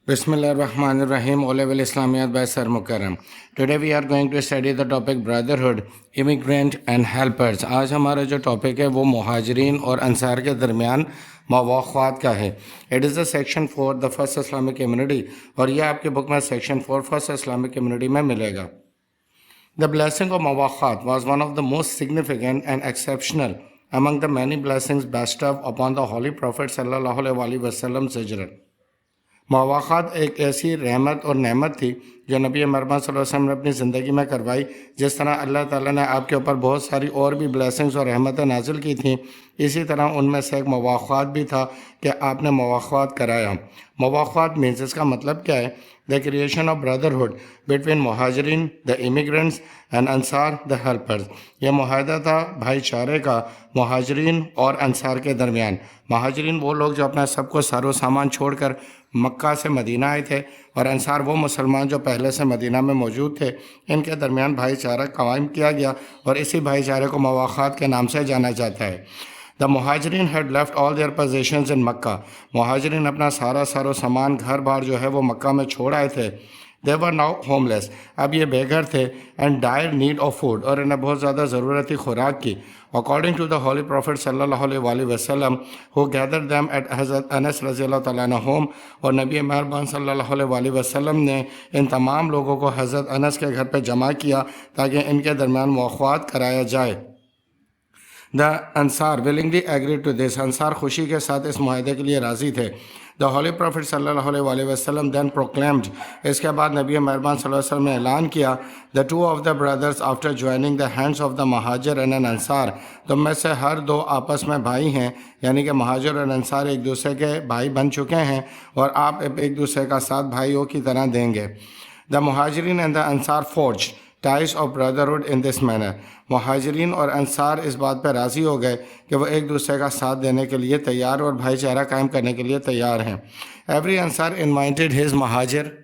Bismillahirrahmanirrahim. O level Islamiyat by Sir Mukarram. Today we are going to study the topic brotherhood, immigrant and helpers. आज हमारा जो topic है वो मुहाजिरीन और अंसार के दरमियान मवाख़ात का है. It is the section 4 the first Islamic community और ये आपके बुक में सेक्शन 4 फर्स्ट इस्लामिक कम्युनिटी में मिलेगा. The blessing of Mawakhat was one of the most significant and exceptional among the many blessings bestowed upon the Holy Prophet sallallahu alaihi wasallam's hijrah. मवाख़ात एक ऐसी रहमत और नेमत थी जो नबी मरहमत सल्लल्लाहु अलैहि वसल्लम ने अपनी ज़िंदगी में करवाई. जिस तरह अल्लाह ताला ने आपके ऊपर बहुत सारी और भी ब्लेसिंग्स और रहमतें नाजिल की थीं, इसी तरह उनमें से एक मवाख़ात भी था कि आपने मवाख़ात कराया. मवाख़ात मीन्स, इसका मतलब क्या है? The creation of brotherhood between Muhajirin the immigrants and Ansar the helpers. यह मुआहदा था भाईचारे का मुहाजिरीन और अंसार के दरमियान. मुहाजिरीन वो लोग जो अपना सब कुछ सारो सामान छोड़कर मक्का से मदीना आए थे, और अंसार वो मुसलमान जो पहले से मदीना में मौजूद थे. इनके दरमियान भाईचारा कायम किया गया और इसी भाईचारे को मवाख़ात के नाम से जाना जाता है. The Muhajirin had left all their possessions in Makkah. मुहाजिरीन अपना सारो सामान घर बार जो है वो मक्का में छोड़ आए थे. दे वर नाउ होमलेस. अब ये बेघर थे. And dire need of food, और इन्हें बहुत ज़्यादा ज़रूरत थी खुराक की. According to the Holy Prophet sallallahu alaihi wasallam, who gathered them at Hazrat Anas रज़ियल्लाहु तआला अन्हु home, और नबी मेहरबान सल्लल्लाहु अलैहि वसल्लम ने इन तमाम लोगों को हज़रत अनस के घर पर जमा किया ताकि इनके दरमियान मुआख़ात कराया जाए. The Ansar willingly agreed to this. अंसार खुशी के साथ इस मुआहदे के लिए राज़ी थे. द होली प्रॉफिट सल्लल्लाहु अलैहि वसल्लम देन प्रोक्लेम्ड. इसके बाद नबी मेहरबान सल्लल्लाहु अलैहि वसल्लम ने ऐलान किया, the two of the brothers after joining the hands of the Muhajir and an Ansar. तुम में से हर दो आपस में भाई हैं, यानी कि महाजर और अंसार एक दूसरे के भाई बन चुके हैं और आप एक दूसरे का साथ भाइयों की तरह देंगे. The Muhajirin and the Ansar forged ties of brotherhood in this manner. मुहाजिरीन और अंसार इस बात पर राज़ी हो गए कि वो एक दूसरे का साथ देने के लिए तैयार और भाईचारा कायम करने के लिए तैयार हैं. Every Ansar invited his Muhajir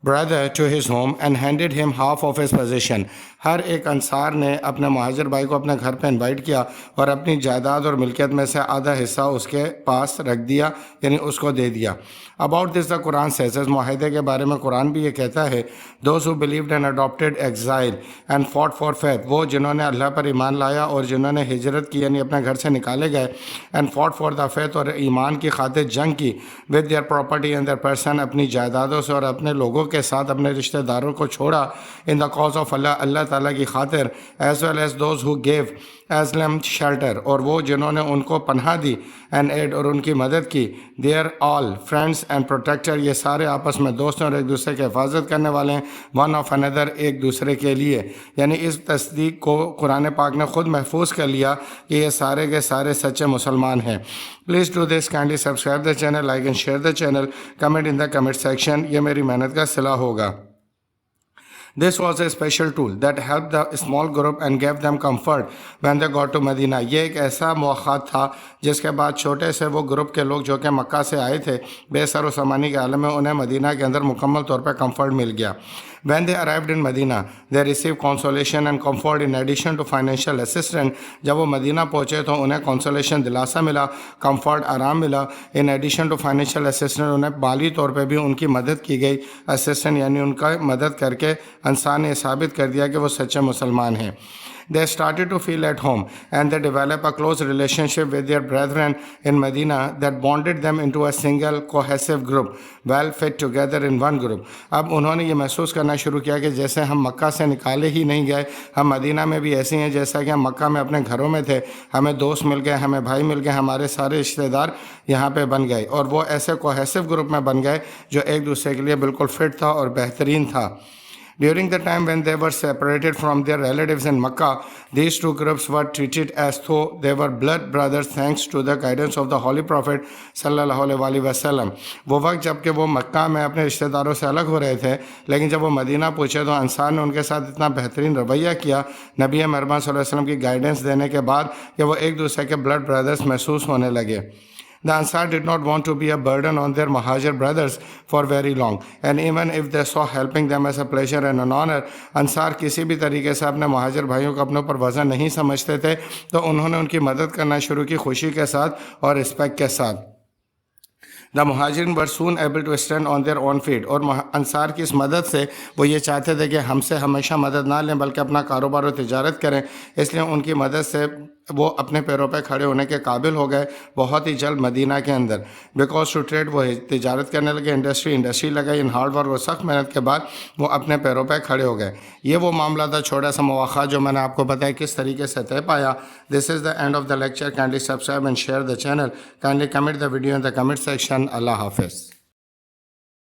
brother to his home and handed him half of his possession. हर एक अंसार ने अपने महाजिर भाई को अपने घर पर इनवाइट किया और अपनी जायदाद और मिल्कियत में से आधा हिस्सा उसके पास रख दिया, यानी उसको दे दिया. About this the Quran says. इस मुआहदे के बारे में कुरान भी ये कहता है, those who believed and adopted exile and fought for faith. वो जिन्होंने अल्लाह पर ईमान लाया और जिन्होंने हिजरत की, यानी अपने घर से निकाले गए, and fought for the faith, और ईमान की खातिर जंग की, with their property and their person, अपनी जायदादों से और अपने लोगों के साथ अपने रिश्तेदारों को छोड़ा, in the cause of Allah, अल्लाह ताला की खातिर, as well as those who gave asylum shelter, और वो जिन्होंने उनको पनाह दी, एंड एड, और उनकी मदद की. Their all friends and protector. ये सारे आपस में दोस्त हैं और एक दूसरे की हिफाजत करने वाले हैं, वन ऑफ अनदर, एक दूसरे के लिए. यानी इस तस्दीक को कुरान पाक ने ख़ुद महफूज कर लिया कि ये सारे के सारे सच्चे मुसलमान हैं. Please do this, kindly subscribe the channel, like and share the channel, comment in the comment section. ये मेरी मेहनत का सिला होगा. This was a special tool that helped the small group and gave them comfort when they got to Medina. ये एक ऐसा मुआख़ात था जिसके बाद छोटे से वो ग्रुप के लोग जो कि मक्का से आए थे, बेसर व सामानी के आलम में, उन्हें मदीना के अंदर मुकम्मल तौर पर कंफर्ट मिल गया. When they arrived in Medina, they received consolation and comfort in addition to financial assistance. जब वो मदीना पहुँचे तो उन्हें consolation, दिलासा मिला, comfort, आराम मिला. In addition to financial assistance, उन्हें माली तौर पे भी उनकी मदद की गई. assistant यानी उनका मदद करके अंसार ने साबित कर दिया कि वो सच्चे मुसलमान हैं. They started to feel at home and they developed a close relationship with their brethren in Medina that bonded them into a single cohesive group, well fit together in one group. अब उन्होंने ये महसूस करना शुरू किया कि जैसे हम मक्का से निकाले ही नहीं गए, हम मदीना में भी ऐसे हैं जैसा कि हम मक्का में अपने घरों में थे. हमें दोस्त मिल गए, हमें भाई मिल गए, हमारे सारे रिश्तेदार यहाँ पे बन गए, और वो ऐसे कोहेसिव ग्रुप में बन गए जो एक दूसरे के लिए बिल्कुल फिट था और बेहतरीन था. During the time when they were separated from their relatives in Makkah, these two groups were treated as though they were blood brothers thanks to the guidance of the Holy Prophet sallallahu alaihi wasallam. वो वक्त जबकि वो मक्का में अपने रिश्तेदारों से अलग हो रहे थे, लेकिन जब वो मदीना पहुँचे तो अंसार ने उनके साथ इतना बेहतरीन रवैया किया नबी मेहरबान सल्लल्लाहु अलैहि वसल्लम की गाइडेंस देने के बाद कि वो एक दूसरे के ब्लड ब्रदर्स महसूस होने लगे. The Ansar did not want to be a burden on their Muhajir brothers for very long, and even if they saw helping them as a pleasure and an honor, Ansar किसी भी तरीके से अपने Muhajir भाइयों को अपने ऊपर वज़न नहीं समझते थे, तो उन्होंने उनकी मदद करना शुरू की खुशी के साथ और रिस्पेक्ट के साथ. The Muhajirin were soon able to stand on their own feet, اور انصار کی اس مدد سے وہ یہ چاہتے تھے کہ ہم سے ہمیشہ مدد نہ لیں بلکہ اپنا کاروبار و تجارت کریں، اس لیے ان کی مدد سے وہ اپنے پیروں پہ کھڑے ہونے کے قابل ہو گئے بہت ہی جلد مدینہ کے اندر۔ بیکاز ٹو ٹریڈ، وہ تجارت کرنے لگے، انڈسٹری لگائی، ان ہارڈ ورک اور سخت محنت کے بعد وہ اپنے پیروں پہ کھڑے ہو گئے۔ یہ وہ معاملہ تھا، چھوٹا سا مواخع جو میں نے آپ کو بتایا کس طریقے سے طے پایا۔ This is the end of the lecture. Kindly subscribe and share the channel. Kindly comment the video in the comment section. اللہ حافظ.